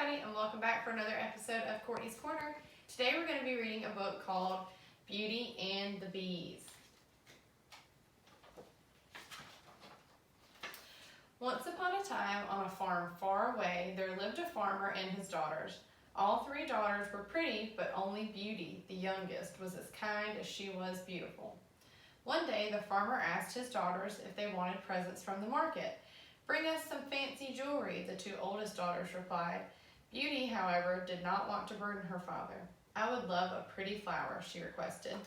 everybody, and welcome back for another episode of Courtney's Corner. Today we're going to be reading a book called Beauty and the Bees. Once upon a time, on a farm far away, there lived a farmer and his daughters. All three daughters were pretty, but only Beauty, the youngest, was as kind as she was beautiful. One day, the farmer asked his daughters if they wanted presents from the market. "Bring us some fancy jewelry," the two oldest daughters replied. Beauty, however, did not want to burden her father. "I would love a pretty flower," she requested.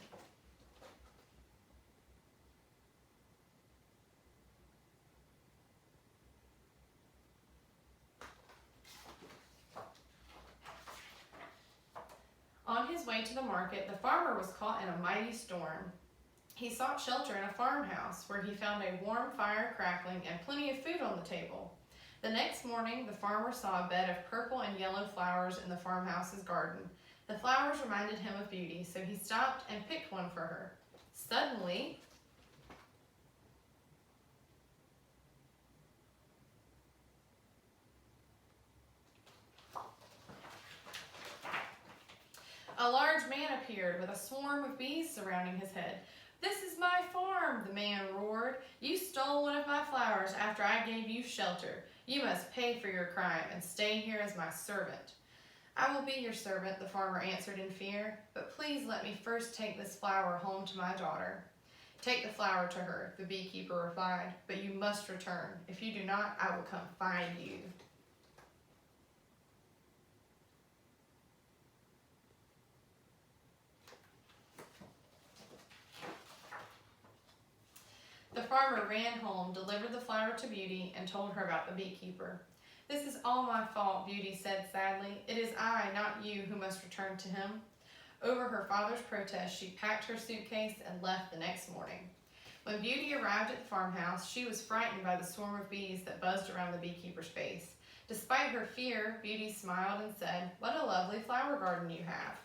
On his way to the market, the farmer was caught in a mighty storm. He sought shelter in a farmhouse, where he found a warm fire crackling and plenty of food on the table. The next morning, the farmer saw a bed of purple and yellow flowers in the farmhouse's garden. The flowers reminded him of Beauty, so he stopped and picked one for her. Suddenly, a large man appeared with a swarm of bees surrounding his head. "This is my farm," the man roared. "You stole one of my flowers after I gave you shelter. You must pay for your crime and stay here as my servant." "I will be your servant," the farmer answered in fear, "but please let me first take this flower home to my daughter." "Take the flower to her," the beekeeper replied, "but you must return. If you do not, I will come find you." The farmer ran home, delivered the flower to Beauty, and told her about the beekeeper. "This is all my fault," Beauty said sadly. "It is I, not you, who must return to him." Over her father's protest, she packed her suitcase and left the next morning. When Beauty arrived at the farmhouse, she was frightened by the swarm of bees that buzzed around the beekeeper's face. Despite her fear, Beauty smiled and said, "What a lovely flower garden you have."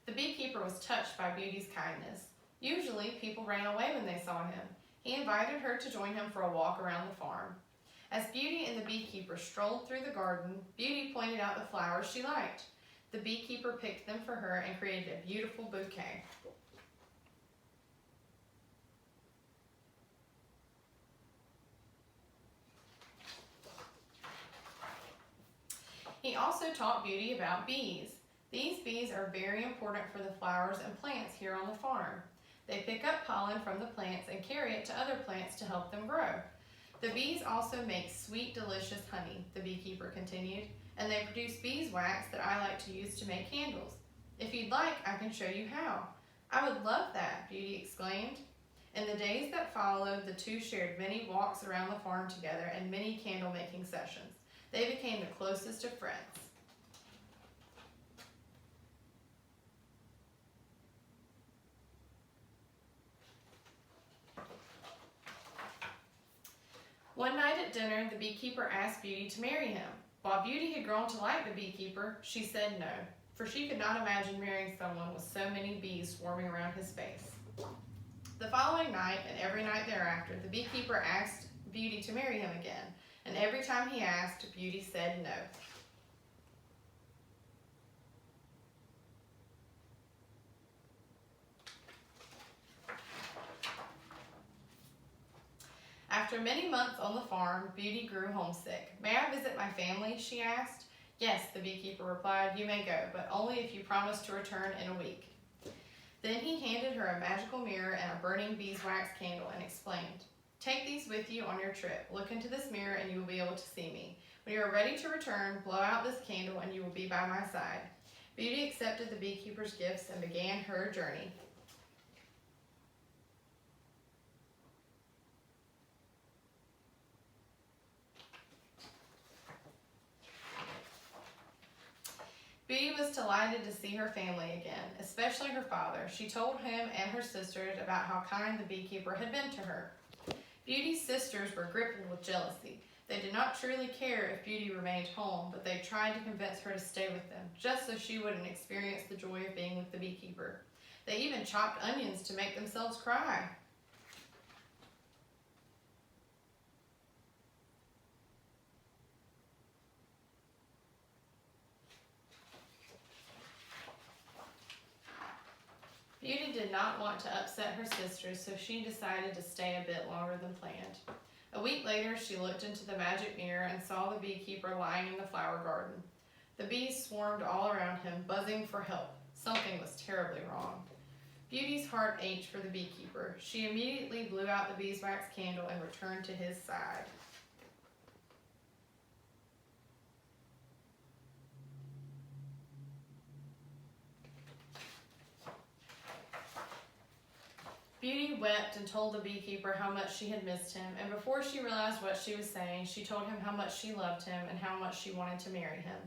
The beekeeper was touched by Beauty's kindness. Usually, people ran away when they saw him. He invited her to join him for a walk around the farm. As Beauty and the beekeeper strolled through the garden, Beauty pointed out the flowers she liked. The beekeeper picked them for her and created a beautiful bouquet. He also taught Beauty about bees. These bees are very important for the flowers and plants here on the farm. They pick up pollen from the plants and carry it to other plants to help them grow. The bees also make sweet, delicious honey, the beekeeper continued, and they produce beeswax that I like to use to make candles. "If you'd like, I can show you how." "I would love that," Beauty exclaimed. In the days that followed, the two shared many walks around the farm together and many candle-making sessions. They became the closest of friends. One night at dinner, the beekeeper asked Beauty to marry him. While Beauty had grown to like the beekeeper, she said no, for she could not imagine marrying someone with so many bees swarming around his face. The following night, and every night thereafter, the beekeeper asked Beauty to marry him again, and every time he asked, Beauty said no. After many months on the farm, Beauty grew homesick. "May I visit my family?" she asked. "Yes," the beekeeper replied, "you may go, but only if you promise to return in a week." Then he handed her a magical mirror and a burning beeswax candle and explained, "Take these with you on your trip. Look into this mirror and you will be able to see me. When you are ready to return, blow out this candle and you will be by my side." Beauty accepted the beekeeper's gifts and began her journey. Beauty was delighted to see her family again, especially her father. She told him and her sisters about how kind the beekeeper had been to her. Beauty's sisters were gripped with jealousy. They did not truly care if Beauty remained home, but they tried to convince her to stay with them, just so she wouldn't experience the joy of being with the beekeeper. They even chopped onions to make themselves cry. Beauty did not want to upset her sisters, so she decided to stay a bit longer than planned. A week later, she looked into the magic mirror and saw the beekeeper lying in the flower garden. The bees swarmed all around him, buzzing for help. Something was terribly wrong. Beauty's heart ached for the beekeeper. She immediately blew out the beeswax candle and returned to his side. Beauty wept and told the beekeeper how much she had missed him, and before she realized what she was saying, she told him how much she loved him and how much she wanted to marry him.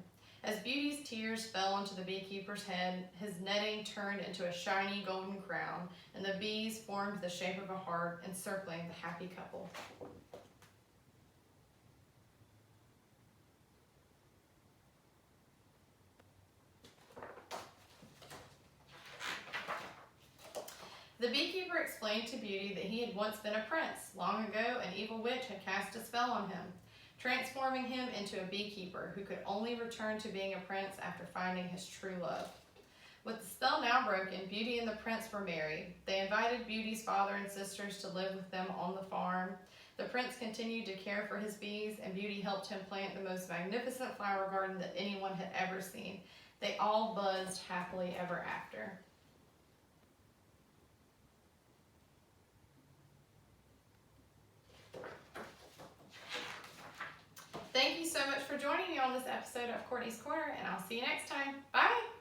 As Beauty's tears fell onto the beekeeper's head, his netting turned into a shiny golden crown, and the bees formed the shape of a heart encircling the happy couple. The beekeeper explained to Beauty that he had once been a prince. Long ago, an evil witch had cast a spell on him, transforming him into a beekeeper who could only return to being a prince after finding his true love. With the spell now broken, Beauty and the prince were married. They invited Beauty's father and sisters to live with them on the farm. The prince continued to care for his bees, and Beauty helped him plant the most magnificent flower garden that anyone had ever seen. They all buzzed happily ever after. Thank you so much for joining me on this episode of Courtney's Corner, and I'll see you next time. Bye!